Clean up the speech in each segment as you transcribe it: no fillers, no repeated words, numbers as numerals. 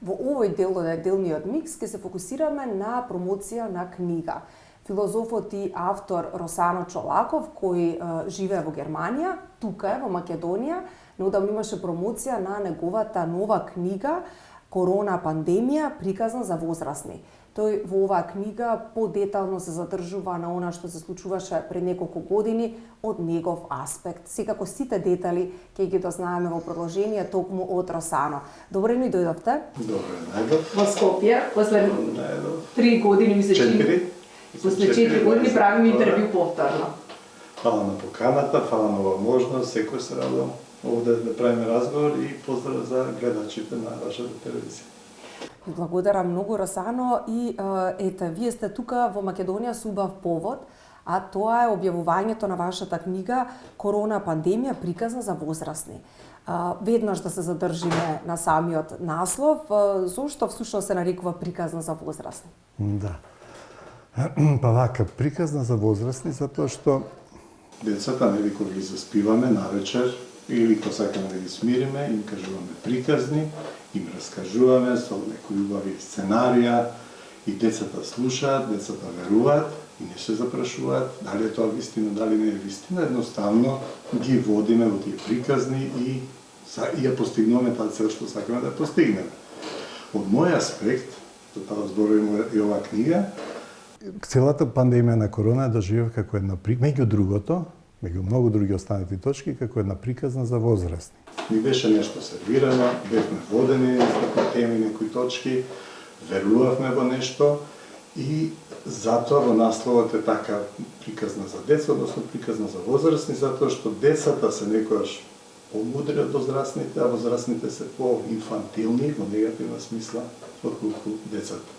Во овој дел од неделниот микс ќе се фокусираме на промоција на книга. Филозофот и автор Росано Чолаков, кој живее во Германија, тука е во Македонија, неодамно имаше промоција на неговата нова книга Корона пандемија, приказна за возрастни. Тој во оваа книга подетално се задржува на она што се случуваше пред неколку години од негов аспект. Секако сите детали ќе ги дознаеме во продолжение токму од Росано. Добре ни дојдовте. Добре, најдов. Во Скопје, после 3 години ми се чини. После 4 години правиме интервју повторно. Фала на поканата, фала на оваа можност, секој се радувам овде да правиме разговор и поздрав за гледачите на вашата телевизија. Благодарам многу, Росано, и ете, вие сте тука во Македонија со убав повод, а тоа е објавувањето на вашата книга Корона пандемија, приказна за возрастни. Веднаш да се задржиме на самиот наслов, зошто всушност се нарекува приказна за возрастни? Да. Па вака, приказна за возрастни, затоа што Децата, нели, кога ги заспиваме навечер, или кога сакаме да ги смириме, им кажуваме приказни, им раскажуваме со некои убави сценарија, и децата слушаат, децата веруваат и не се запрашуваат дали е тоа вистина, дали не е вистина, едноставно ги водиме во тие приказни и ја постигнуваме таа цел што сакаме да постигнеме. Од мој аспект, за тоа зборуваме и оваа книга, целата пандемија на корона ја доживев како една меѓу другото, меѓу многу други останати точки, како една приказна за возрастни. Ни беше нешто сервирано, бевме водени некои теми, некои точки, верувавме во нешто и затоа во насловот е така приказна за деца, односно приказна за возрастни, затоа што децата се некојаш помудри од возрастните, а возрастните се по-инфантилни во негативна смисла отколку децата.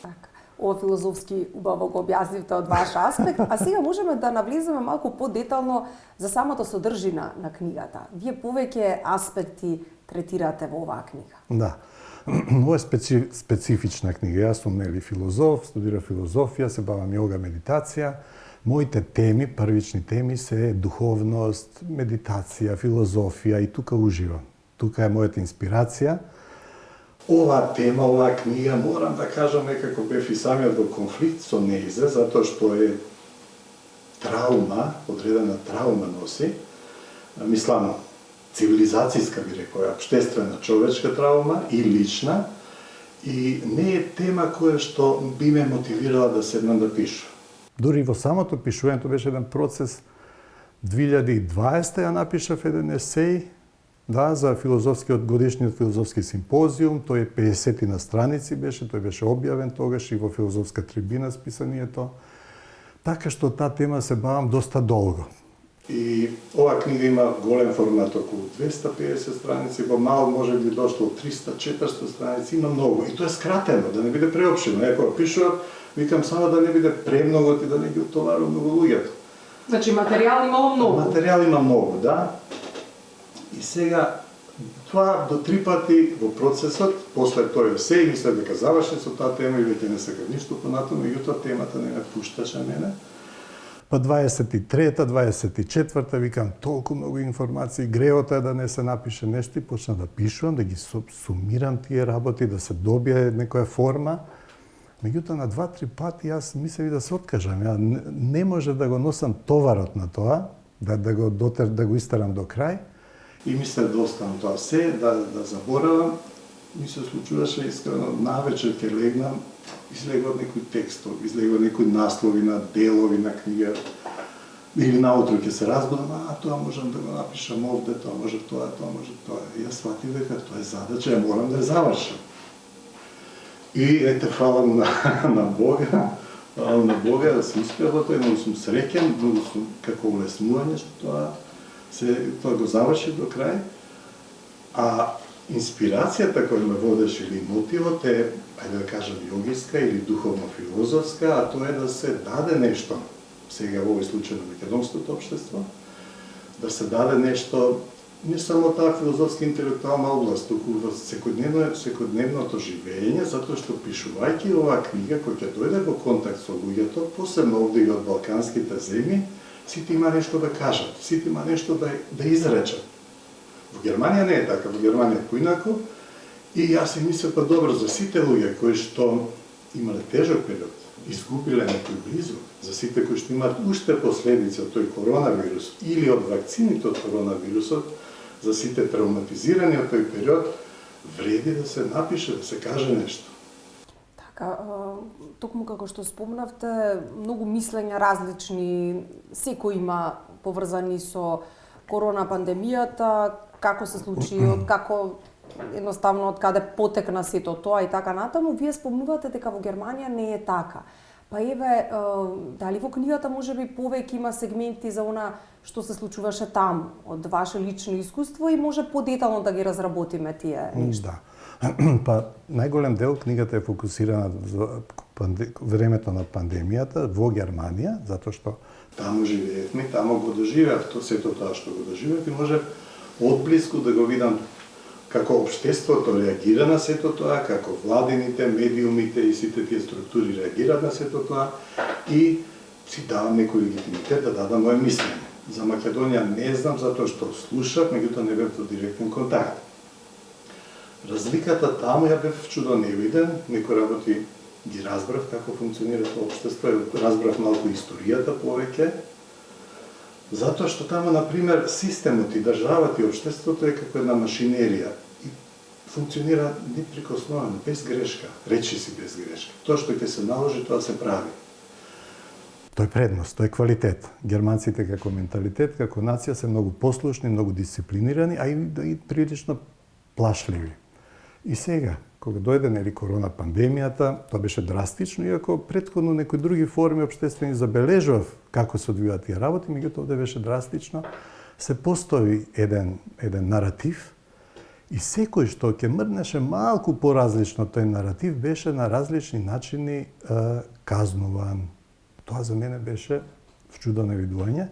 Така. Ова филозофски убаво го објаснивте од ваш аспект, а сега можеме да навлеземе малку подетално за самото содржина на книгата. Вие повеќе аспекти третирате во оваа книга. Да. Ова е специфична книга. Јас сум филозоф, студирав филозофија, се бавам јога, медитација. Моите теми, првични теми се духовност, медитација, филозофија и тука уживам. Тука е мојата инспирација. Оваа тема, оваа книга, морам да кажам, некако бев и самиот во конфликт со нејзе, затоа што е траума, одредена траума носи, мислам, цивилизацијска би рекоја, општествена човечка траума и лична, и не е тема која што би ме мотивирала да седнам да пишам. Дури во самото пишувањето беше еден процес. 2020 ја напишав еден есеј, да, за годишниот филозофски симпозиум, тој е 50 на страници беше, тој беше објавен тогаш и во филозофска трибина списанието. Така што таа тема се бавам доста долго. И оваа книга има голем формат, околу 250 страници, во мал може би дошло 300-400 страници, има многу. И тоа е скратено, да не биде преопширно. Ако пишувам, викам само да не биде премногу и да не ги утоварувам многу луѓето. Значи материјал имало многу. Материјал има многу, да. И сега, тоа до 3 пати во процесот, после тој есеј, мислев дека заврши со таа тема и веќе не сакав ништо понатаму, меѓутоа темата не ме пушташе мене. Па 23-та, 24-та, викам толку многу информации, греото е да не се напише нешто и почна да пишувам, да ги сумирам тие работи, да се добие некоја форма. Меѓутоа на 2-3 пати јас мислев да се откажам. Ја не може да го носам товарот на тоа, да го истерам до крај. И мислев да оставам тоа се, да заборавам. Ми се случуваше искрено, навечер ќе легнам, излегуват некои текстови, излегуват некои наслови на делови на книга. Или наутро ќе се разбудам, тоа можам да го напишам овде, тоа може тоа. И јас сватив дека тоа е задача, ја морам да ја завршам. И ете, фала на Бога, да се успеа во тоа, многу сум среќен, многу сум како улеснување што тоа го заврши до крај. А инспирацијата која ме водеше или мотивот е, ајде да кажам, јогиска или духовно-филозофска, а тоа е да се даде нешто, сега во овој случај на македонското општество, да се даде нешто, не само таа филозофска интелектуална област, туку во секојдневното живење, затоа што пишувајќи оваа книга, која ќе дојде во контакт со луѓето, посебно овде и од балканските земји, сите има нешто да кажат, сите има нешто да изречат. Во Германија не е така, во Германија е поинаку И јас си мислев, па добро, за сите луѓе кои што имале тежок период, изгубиле некој близок, за сите кои што имаат уште последици од тој коронавирус или од вакцините од коронавирусот, за сите травматизирани од тој период, вреди да се напише, да се каже нешто. Така, токму како што спомнавте, многу мислења различни, секој има поврзани со корона пандемијата, како се случи, како едноставно од каде потекна сето тоа и така натаму. Вие спомнувате дека во Германија не е така. Па еве, дали во книгата можеби повеќе има сегменти за она што се случуваше таму, од ваше лично искуство и може подетално да ги разработиме тие нешта? Да. Па најголем дел книгата е фокусирана за времето на пандемијата во Германија, затоа што таму живеевме, таму го доживеав сето тоа што го доживеав и може одблиску да го видам како општеството реагира на сето тоа, како владините, медиумите и сите тие структури реагираат на сето тоа и си давам некој легитимитет да дадам моје мислење. За Македонија не знам, затоа што слушав, меѓутоа не бев во директен контакт. Разликата таму ја бев чудоневиден, некои работи ги разбрав како функционира тоа општество, разбрав малку историјата повеќе, затоа што таму, например, системот и државата и општеството е како една машинерија и функционира неприкосновено, без грешка, речи си без грешка. Тоа што ќе се наложи, тоа се прави. Тоа е предност, тоа е квалитет. Германците како менталитет, како нација се многу послушни, многу дисциплинирани, а и прилично плашливи. И сега, кога дојде корона пандемијата, тоа беше драстично, иако претходно некои други форми општествени забележував како се одвиваат тие работи, меѓутоа овде беше драстично, се постои еден наратив и секој што ќе мрднеше малку поразлично тој наратив беше на различни начини казнуван. Тоа за мене беше вчудено видување,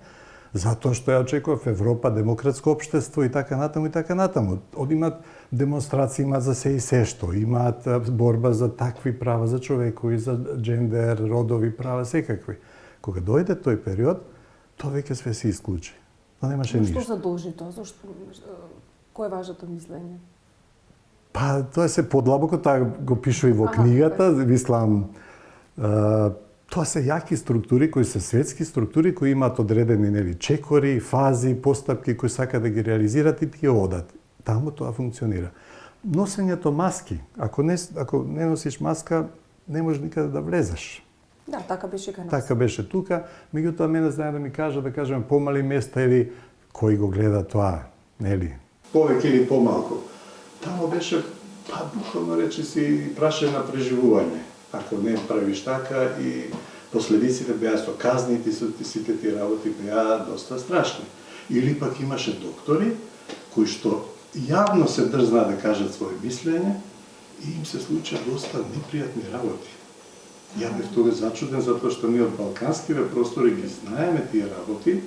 затоа што ја очекував Европа, демократско општество и така натаму и така натаму. Одимаат демонстрации, имаат за се и се што, имаат борба за такви права за човекови, за джендер, родови права, секакви. Кога дојде тој период, тоа веќе све се исклучи. Тоа немаше ништо. Што задолжи тоа? Зошто? Кој е вашето мислење? Па тоа се подлабоко, тоа го пишува и во книгата, мислам, тоа се јаки структури кои се светски структури кои имаат одредени чекори, фази, постапки кои сакаат да ги реализираат и тие одат. Таму тоа функционира. Носењето маски, ако не носиш маска, не можеш никаде да влезеш. Да, така беше кај нас. Така беше тука, меѓутоа мене знае да ми кажа, да кажеме помали места или кој го гледа тоа, нели? Повеќе или помалку. Таму беше, буквално речи си, прашање на преживување. Ако не правиш така и последиците беа со казните, сите тие работи беа доста страшни. Или пак имаше доктори кои што јавно се дрзнаа да кажат своje мислење и им се случија доста непријатни работи. Ја бев тогаш зачуден затоа што ние од балканскиве простори ги знаеме тие работи.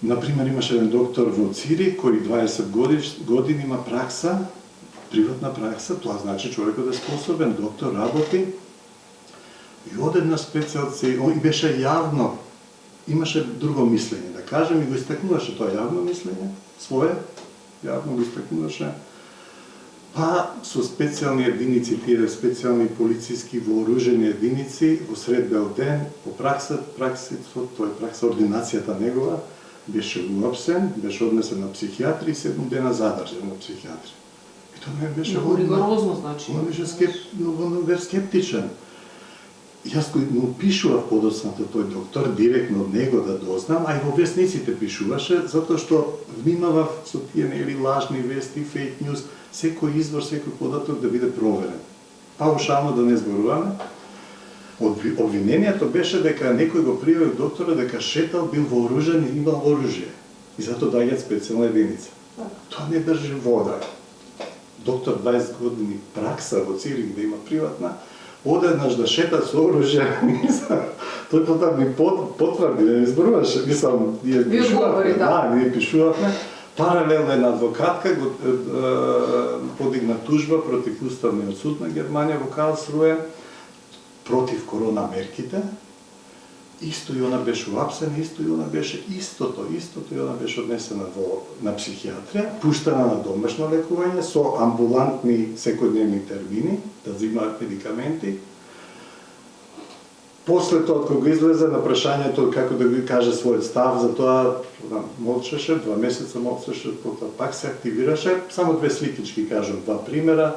Например, имаше еден доктор во Цири кој 20 години има пракса, приватна пракса, тоа значи човекот е способен, доктор работи и одеднаш специјалци, и беше јавно, имаше друго мислење, да кажем, и го истакнуваше тоа јавно мислење, свое, јавно го истакнуваше, па со специјални единици, тие специјални полициски вооружени единици, во сред бел ден, по пракса, тоа е пракса, ординацијата негова, беше уапсен, беше однесен на психијатри и 7 дена задржан на психијатри. И тоа не беше ригорозно, значи. Он беше скептичен. Јас кој му пишував подоцната тој доктор, директно од него да дознам, а и во вестниците пишуваше, затоа што внимавав со тие лажни вести, фейк ньюс, секој извор, секој податок да биде проверен. Паушално да не зборуваме. Обвинението беше дека некој го пријавил доктора дека шетал, бил вооружен и имал оружје. И затоа доаѓаат специјална единица. Тоа не држи вода. Доктор 20 години пракса во Цирик да има приватна, одеднаш да шета со оружје. Тој потоа ми потврди, да не зборуваше, мислам, ние пишувавме. Да, ние пишувавме. Паралелно една адвокатка го подигна тужба против Уставниот суд на Германија во Карлсруе, против корона мерките, исто и она беше уапсена, исто и она беше истото и она беше однесена на психијатрија, пуштена на домашно лекување со амбулантни секојдневни термини, да взимаат медикаменти. После тоа, кога излезе на прашањето како да го каже својот став за тоа, молчеше, 2 месеца молчеше, потоа пак се активираше, само 2 сликички кажам, 2 примера.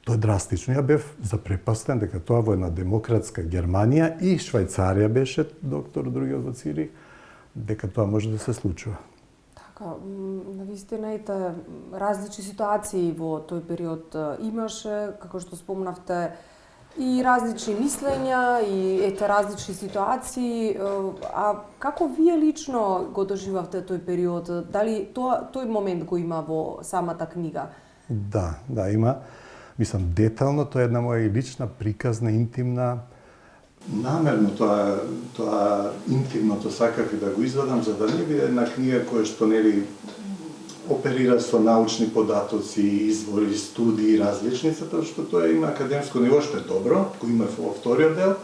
Тоа е драстично. Ја бев запрепастен дека тоа во една демократска Германија и Швајцарија беше, доктор другиот во Цирих, дека тоа може да се случува. Така, навистина ете различни ситуации во тој период имаше, како што спомнавте, и различни мислења, и ете различни ситуации. А како вие лично го доживавте тој период? Дали тој момент го има во самата книга? Да, има. Мислам, детално, тоа е една моја лична, приказна, интимна. Намерно тоа интимното сакав и да го извадам, за да не биде една книга која што нели оперира со научни податоци, извори, студии различни, затоа што тоа има академско ниво, што е добро, го има во вториот дел.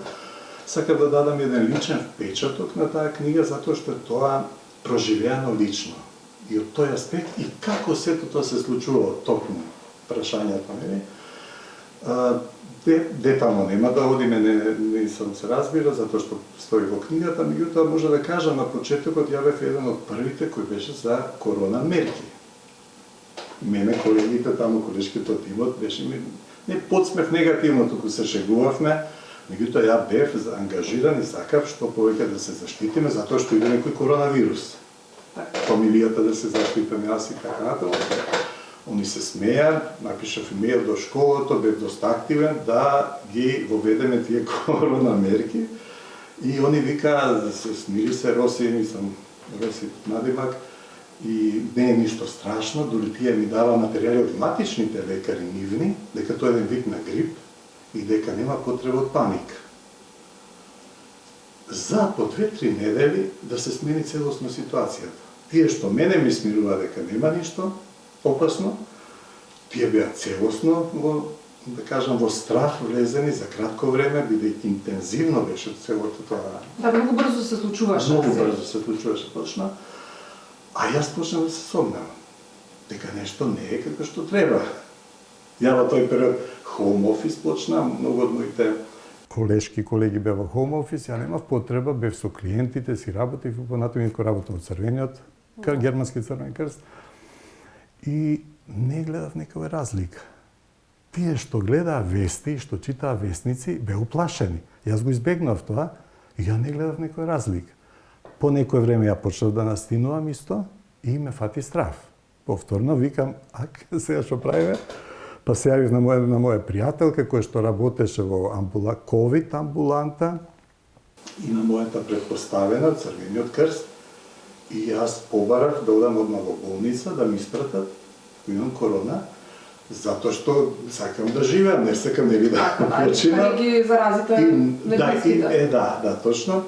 Сакав да дадам еден личен впечаток на таа книга, затоа што тоа проживеано лично. И од тој аспект, и како сето тоа се случува токму прашањето, нели? Детално нема да одиме, не сам се разбира, затоа што стои во книгата, меѓутоа може да кажам на почетокот ја бев еден од првите кој беше за корона мерки. Мене колегите таму, колешките тимот, беше ми не подсмев негативно, туку се шегувавме, меѓутоа ја бев ангажиран и сакав што повеќе да се заштитиме, затоа што иде некој коронавирус. Фамилијата да се заштитиме, јас и така натаму. Они се смеја, напишав имејл до школото, бев доста активен да ги воведеме тие корона мерки. И они вика, смири се Роси, Роси надимак, и не е ништо страшно, дори тие ми дава материјали од матичните лекари нивни, дека тоа е еден вид на грип и дека нема потреба од паника. За по 2-3 недели да се смени целосно ситуацијата. Тие што мене ми смирува дека нема ништо опасно, тие беа целосно да кажам, во страх влезени за кратко време, бидејќи интензивно беше целото тоа. Да, многу брзо се случуваше. Многу брзо се случуваше точно. А јас почнав да се сомневам дека нешто не е како што треба. Ја во тој период home office почна, многу од моите колешки колеги беа во home office, ја немав потреба, бев со клиентите си, работев и понатаму кој работам во Црвениот, Германски Црвен крст. И не гледав некоја разлика. Тие што гледаа вести, што читаа вестници, беа уплашени. Јас го избегнав тоа и ја не гледав некоја разлика. По некој време ја почнав да настинувам исто и ме фати страв. Повторно викам, сега што правиме? Па се јавив на моја пријателка која што работеше во ковид амбуланта. И на мојата претпоставена, Црвениот крст, и јас побарав да одам одма во болница, да ми испратат, кој имам корона, затоа што сакам да живеам, не сакам нели да починам. Да ги заразите неблиските. Да, точно.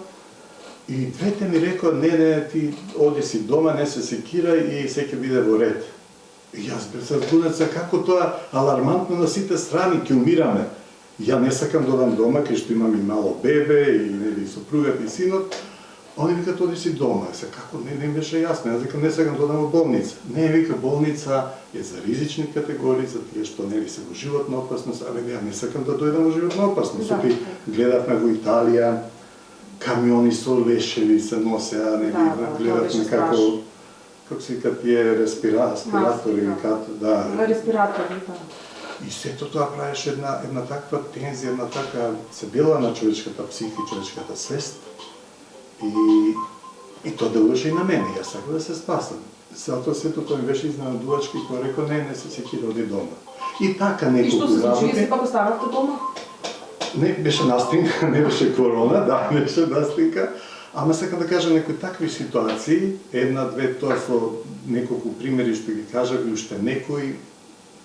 И двете ми рекоа, не, ти оди си дома, не се секирај и се ќе биде во ред. И јас бев збунет како тоа алармантно на сите страни, ќе умираме. Ја не сакам да одам дома, кај што имам и мало бебе, и нели сопругата и синот. Они викаат, оди си дома. Како не беше јасно, јас викам, не сакам да одам во болница. Не, вика, болница е за ризични категории, за тие што нели се во животна опасност, ја не сакам да дојдам во животна опасност. Да. Гледавме во Италија, камиони со лешеви се носеа, нели, гледавме како се вика тие респиратори, да. Респиратори, да. И сето тоа правеше една таква тензија, една така се била на човечката психика и човечката свест. И тоа делуваше и на мене, јас сакав да се спасам. Затоа сето тоа ми беше изненадувачки, кој рекол, не се секира, оди дома. И така неколку работи. И што се случи, се пак остававте дома? Не беше настинка, не беше корона, да, беше настинка. Ама сакам да кажам некои такви ситуации, една-две, тоа со неколку примери што ги кажав, и уште некои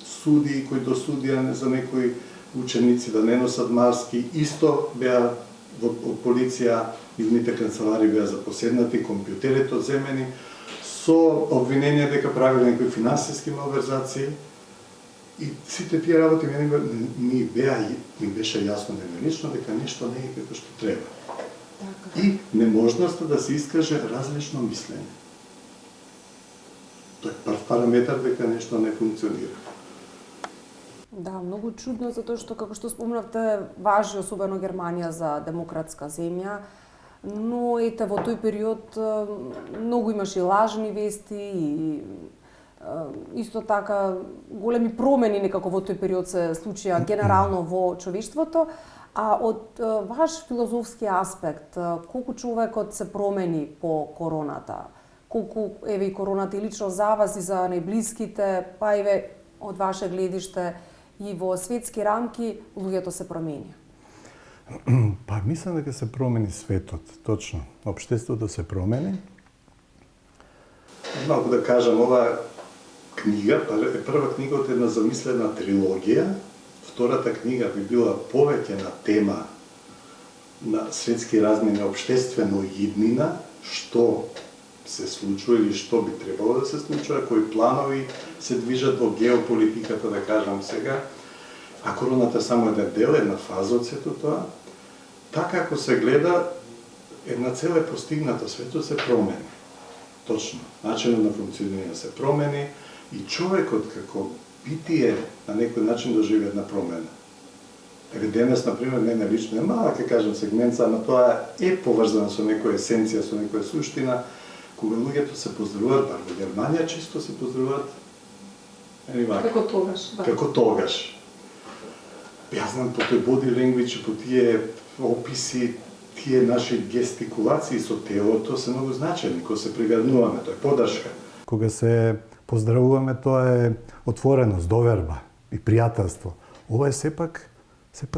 суди кои досудија за некои ученици да не носат маски, исто беа од полиција, нивните канцелари беа запоседнати, компјутерите одземени, со обвинение дека правиле некои финансиски малверзации. И сите тие работи ми беше јасно лично дека нешто не е како што треба. и неможноста да се искаже различно мислење. Тоа е прв параметар дека нешто не функционира. Да, многу чудно, затоа што, како што спомнавте, важи особено Германија за демократска земја, но ете во тој период многу имаше лажни вести и исто така големи промени некако во тој период се случија генерално во човештвото, а од ваш филозофски аспект, колку човекот се промени по короната? Колку еве и короната и лично за вас и за најблиските, па еве од ваше гледиште и во светски рамки луѓето се променија? Па мислам дека се промени светот, точно. Општеството се промени. Малку да кажам, ова книга е прва книга од една замислена трилогија. Втората книга би била повеќе на тема на светски размени, општествено иднина, што се случува или што би требало да се случува, кои планови се движат во геополитиката, да кажам сега, а короната само еден дел, една фаза од сето тоа. Така ако се гледа, една цел е постигната, светот се промени. Точно, начинот на функционирање се промени и човекот како битие на некој начин доживе една промена. Еве денес, например, мене лично е малка, кажам, сегмент, ама тоа е поврзано со некоја есенција, со некоја суштина, кога луѓето се поздравуваат, бар во Германија чисто се поздравуваат, Како тогаш. Да. Како тогаш. Јас знам по тој body language, по тие описи, тие наши гестикулации со телото се многу значени, кога се прегрнуваме, тоа е подршка. Кога се поздравуваме, тоа е отвореност, доверба и пријателство. Ова е сепак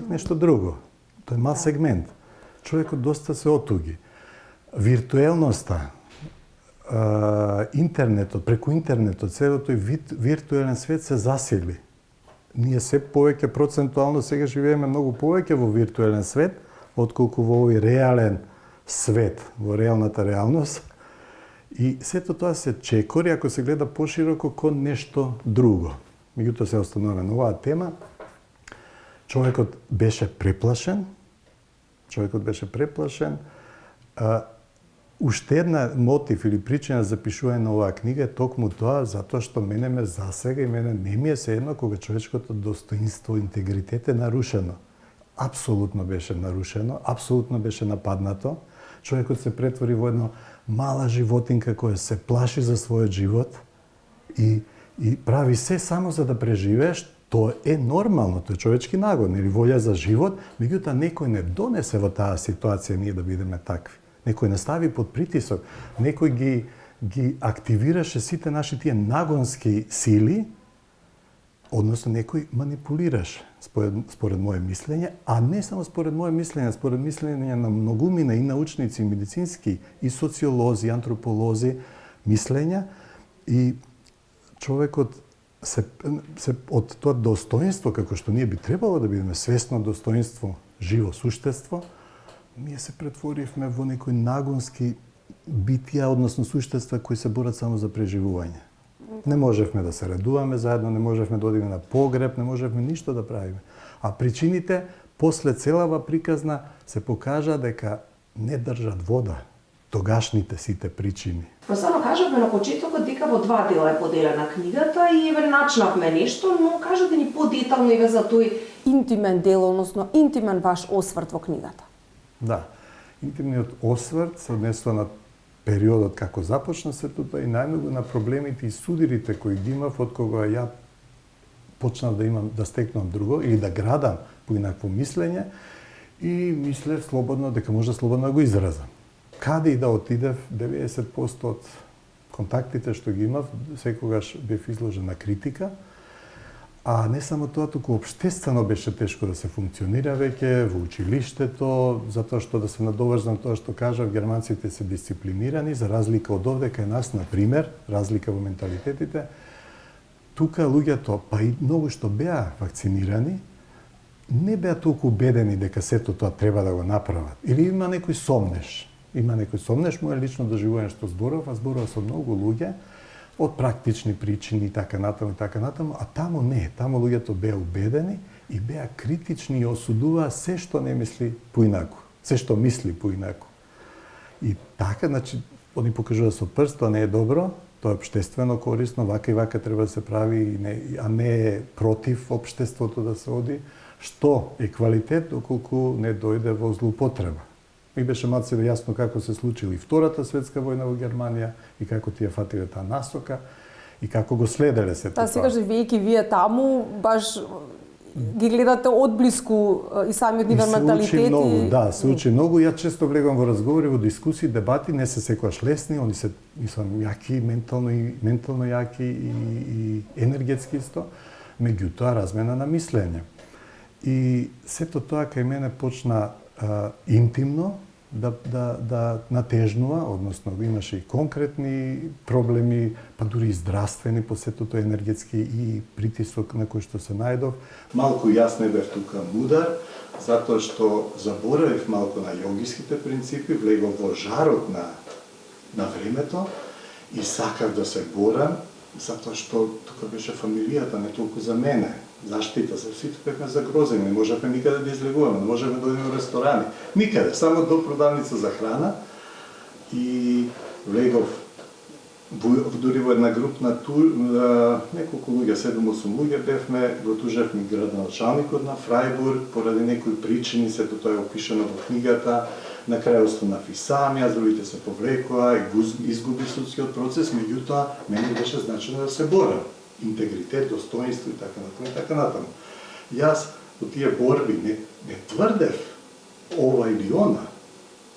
нешто друго. Тоа е мал сегмент. Човекот доста се отуги. Виртуелноста, интернетот, преку интернетот, целото виртуелен свет се засили. Ние се повеќе процентуално сега живееме многу повеќе во виртуелен свет, отколку во овој реален свет, во реалната реалност. И сето тоа се чекори, ако се гледа пошироко, кон нешто друго. Меѓутоа се остануваме на оваа тема. Човекот беше преплашен. Уште една мотив или причина за пишување на оваа книга е токму тоа, затоа што мене ме засега и мене не ми е седно кога човечкото достоинство, интегритет е нарушено. Апсолутно беше нарушено, апсолутно беше нападнато. Човекот се претвори во една мала животинка која се плаши за својот живот и прави се само за да преживееш. Тоа е нормално, тоа е човечки нагон или волја за живот, меѓутоа некој не донесе во таа ситуација ние да бидеме такви. Некој не стави под притисок, некој ги активираше сите наши тие нагонски сили, односно некој манипулираше според моје мислење, а не само според моје мислење, според мислење на многумина и научници, и медицински, и социолози, и антрополози мислења, и човекот се од тоа достоинство, како што ние би требало да бидеме свесно достоинство, живо суштество, ние се претворивме во некои нагонски битија, односно суштества кои се борат само за преживување. Не можевме да се радуваме заедно, не можевме да одиме на погреб, не можевме ништо да правиме. А причините, после целава приказна, се покажа дека не држат вода. Тогашните сите причини. Само кажавме на почетокот дека во два дела е поделена книгата и еве начнавме нешто, но кажете ни подетално еве за тој Интимен дел, односно интимен ваш осврт во книгата. Да, интимниот осврт се однесува на периодот како започна сето тоа и најмногу на проблемите и судирите кои ги имав од кога ја почнав да стекнам друго или да градам поинакво мислење и мислев слободно дека може слободно да го изразам. Каде и да отидев, 90% од контактите што ги имав, секогаш бев изложен на критика, а не само тоа, туку општествено беше тешко да се функционира веќе во училиштето, затоа што да се надоврзам тоа што кажав, германците се дисциплинирани, за разлика од овде кај нас, на пример, разлика во менталитетите, тука луѓето, па и многу што беа вакцинирани, не беа толку убедени дека сето тоа треба да го направат. Или има некој сомнеш. Моје лично доживување што зборував со многу луѓе, од практични причини и така натаму, а таму не. Таму луѓето беа убедени и беа критични и осудуваа се што не мисли поинаку, се што мисли поинаку. И така, значи, они покажува со прст, тоа не е добро, тоа е општествено корисно, вака и вака треба да се прави, а не е против општеството да се оди, што е квалитет доколку не дојде во злоупотреба. Ми беше малце јасно како се случили Втората светска војна во Германија и како тие фатиле таа насока и како го следеле се тоа. Сега живејќи вие таму, баш ги гледате одблиску и самиот нивен менталитет. Се учи многу, да, се учи многу. Ја често влегувам во разговори, во дискусии, дебати, не се секогаш лесни, они се, мислам, јаки, ментално јаки и енергетски исто, меѓутоа размена на мислење. И сето тоа кај мене почна интимно да натежнува, односно имаше и конкретни проблеми, па дури и здравствени, по сето тоа енергетски и притисок на кој што се најдов. Малку јас не бев тука мудар, затоа што заборавив малку на јогиските принципи, влегов во жарот на времето и сакав да се борам, затоа што тука беше фамилијата, не толку за мене. Заштита, за сите бевме загрозени, не можевме никаде да излегуваме, не можевме да одиме во ресторани, никаде, само до продавница за храна. И влегов дури во една групна тур, неколку луѓе, 7-8 луѓе бевме, го тужевме градоначалникот на Фрајбург, поради некои причини, сето тоа е опишано во книгата, на крај останав и сам, јас другите се повлекоа и изгуби судскиот процес, меѓутоа мене беше значено да се борам. Интегритет, достоинство и така натаму и така натаму. Јас во тие борби не тврдев ова или она,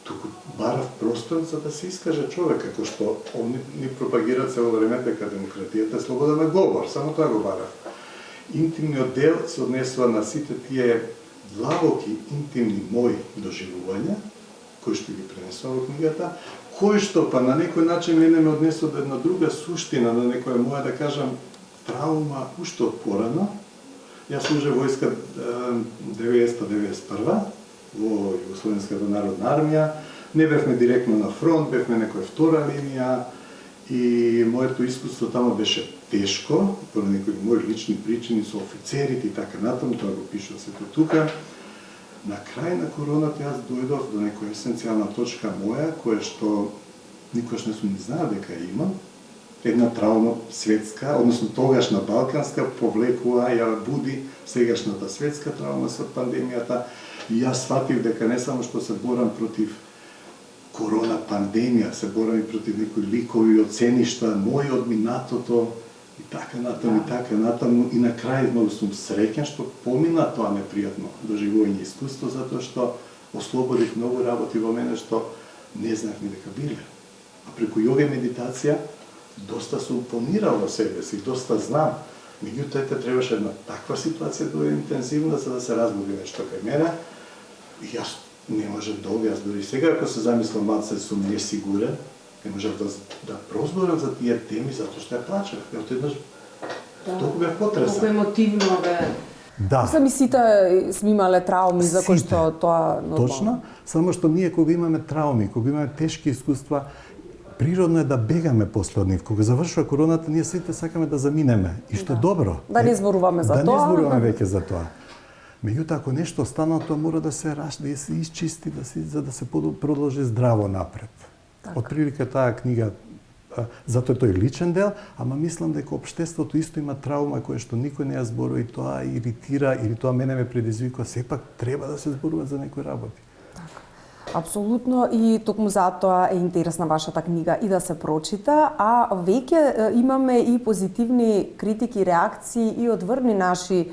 туку барав простор за да се искаже човек, како што они ни пропагираат цело време дека демократијата е слобода на говор, само тоа го барав. Интимниот дел се однесува на сите тие длабоки, интимни мои доживувања, кои што ги пренесува во книгата, кои што па на некој начин мене ме однесува до една друга суштина, на некоја моја, да кажам, травма уште од порано. Јас служев војска 90-91 во Југословенската народна армија. Не бевме директно на фронт, бевме некоја втора линија и моето искуство тамо беше тешко, поради некои мои лични причини со офицерите и така натаму, тоа го пишува сето тука. На крај на короната јас дојдов до некоја есенцијална точка моја, која што никош не сум ни знаел дека ја имам. Една травма светска, односно тогашна балканска, повлекува, ја буди сегашната светска травма со пандемијата. И јас сватив дека не само што се борам против корона пандемија, се борам и против некои ликови оценишта, мои од минатото и така натаму и така натаму. И на крај многу сум среќен што помина тоа непријатно доживување искуство, затоа што ослободив многу работи во мене што не знаев ни дека биле. А преку јога и медитација доста се упонирал во себе си, доста знам. Меѓутоа, требаше една таква ситуација да е интензивна за да се разбуди нешто кај мене. И јас не можев да јас дури сега, ако се замислам малце, сум несигурен, не можев да прозборам за тие теми, затоа што ја плачев. Ја отеднаш толку бев потресен. Толку емотивно бе. Да. Сами сите сме имале трауми за кои што тоа нормално. Точно, само што ние кога имаме трауми, кога имаме тешки искуства, природно е да бегаме после од нив. Кога завршува короната, ние сите сакаме да заминеме. И што е добро. Да не зборуваме за тоа. Да не зборуваме веќе за тоа. Меѓутоа, ако нешто останало, тоа мора да се исчисти, за да се продолжи здраво напред. Отприлика таа книга, затоа тој личен дел, ама мислам дека општеството исто има траума која што никој не ја зборува и тоа иритира или тоа мене ме предизвикува. Сепак треба да се зборува за некои работи. Апсолутно, и токму затоа е интересна вашата книга и да се прочита, а веќе имаме и позитивни критики и реакции и од врвни наши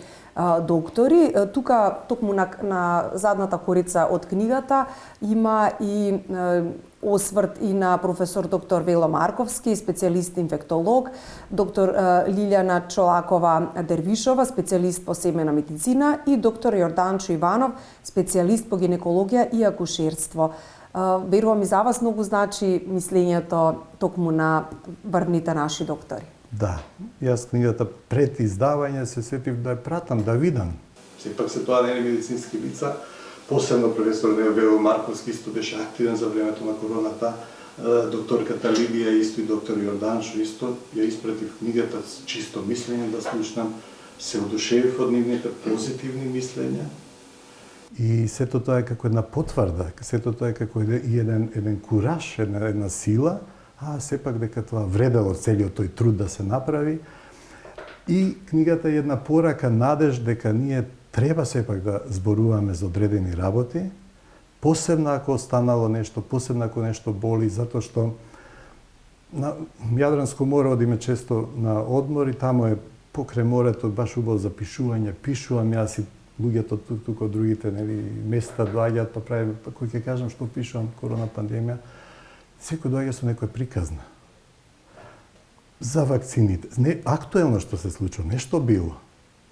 доктори. Тука, токму на задната корица од книгата, има и осврт и на професор доктор Вело Марковски, специјалист инфектолог, доктор Лилјана Чолакова-Дервишова, специјалист по семејна медицина и доктор Јорданчо Иванов, специјалист по гинекологија и акушерство. Верувам и за вас многу значи мислењето токму на врвните наши доктори. Да, јас книгата пред издавање се сетив да ја пратам, да видам. Сепак се тоа не е медицински лица, посебно професор Вело Марковски исто беше активен за времето на короната, докторката Лидија исто и доктор Јорданшо исто, ја испратив книгата с чисто мислење да слушнам, се одушевив од нивните позитивни мислења И сето тоа е како една потврда, сето тоа е како еден кураж, една сила, сепак дека тоа вредело целиот тој труд да се направи. И книгата е една порака, надеж дека ние треба сепак да зборуваме за одредени работи, посебно ако останало нешто, посебно ако нешто боли, затоа што на Јадранско море одиме често на одмор и таму е покрај морето баш убаво за пишување, пишувам јас и луѓето тука од другите места доаѓаат, па правим, кој ќе кажам што пишувам, корона пандемија, секој доаѓа со некоја приказна. За вакцините. Не актуелно што се случува, нешто било.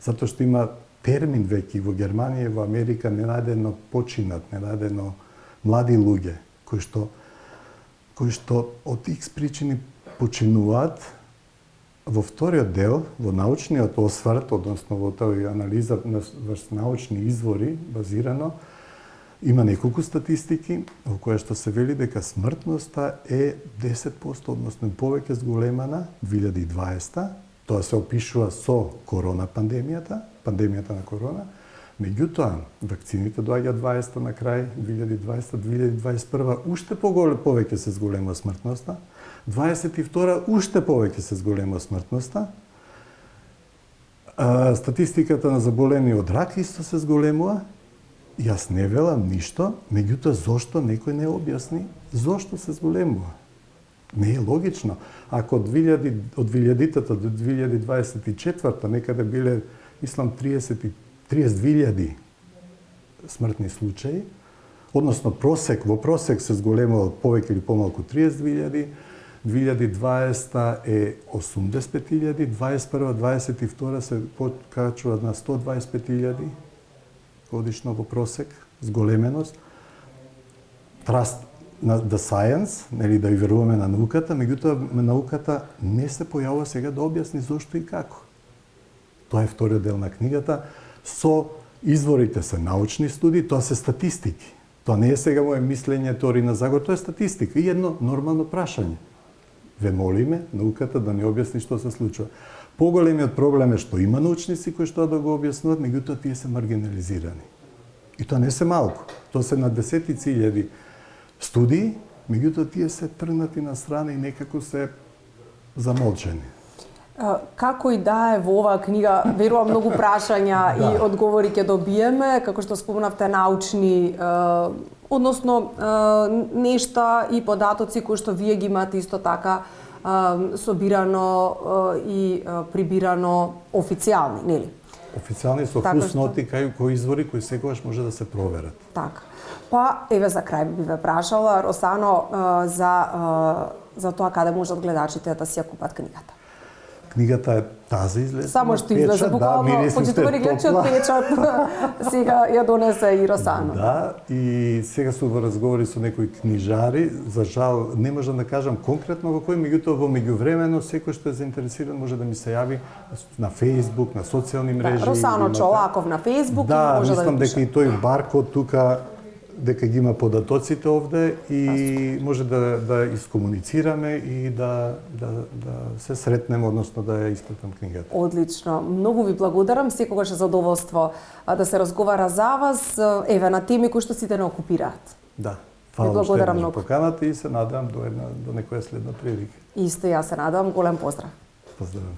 Затоа што има термин веќе во Германија и во Америка ненајдено починат, ненајдено млади луѓе кои што од X причини починуваат. Во вториот дел, во научниот осврт, односно во тој анализа на научни извори базирано, има неколку статистики во која што се вели дека смртноста е 10%, односно повеќе зголемана 2020. Тоа се опишува со корона пандемијата на корона. Меѓутоа, вакцините доаѓаат 20 на крај 2020-2021 уште повеќе се зголема смртноста. 22 уште повеќе се зголема смртноста. Статистиката на заболени од рак исто се зголемува. Јас не велам ништо, меѓутоа зошто некој не објасни зошто се зголемува. Не е логично. Ако од 2000-та до 2024 некаде биле, мислам, 32.000 смртни случаи, односно во просек се зголемува повеќе или помалку 32.000, 2020 е 85.000, 21-22 се покачува на 125.000 годишно во просек, зголеменост. Траст на the science, да ја веруваме на науката, меѓутоа науката не се појавува сега да објасни зошто и како. Тоа е вториот дел на книгата. Со изворите се научни студии, тоа се статистики. Тоа не е сега моје мислење, теорија на заговор, тоа е статистика и едно нормално прашање. Ве молиме науката да ни објасни што се случува. Поголемиот проблем е што има научници кои што да го објаснуваат, меѓутоа тие се маргинализирани. И тоа не се малку. Тоа се на десетици илјади студии, меѓутоа тие се тргнати на страна и некако се замолчени. Како и да е во оваа книга, верувам многу прашања и одговори ќе добиеме, како што спомнавте, научни, односно нешта и податоци кои што вие ги имате исто така собирано и прибирано официјални, нели? Официјални со фусноти кои извори кои секогаш може да се проверат. Така. Па еве за крај би ве прашала, Росано, за тоа каде можат гледачите да си ја купат книгата. Книгата е таза излезна. Само што излезе, буквално, почитувани гледачи од печат, сега ја донесе и Росано. Да, и сега сум во разговори со некои книжари, за жал не можам да кажам конкретно во кој, меѓутоа во меѓувремено секој што е заинтересиран може да ми се јави на Facebook, на социјални мрежи. Росано Чолаков на Facebook, да, може да мислам дека и тој баркод тука дека ги има податоците овде и може да искомуницираме и да се сретнеме, односно да ја испратам книгата. Одлично. Многу ви благодарам, секогаш е задоволство да се разговара за вас, еве на теми кои што сите не окупираат. Да. Фала уште за поканата и се надевам до некоја следна прилика. Исто јас се надевам, голем поздрав. Поздрав.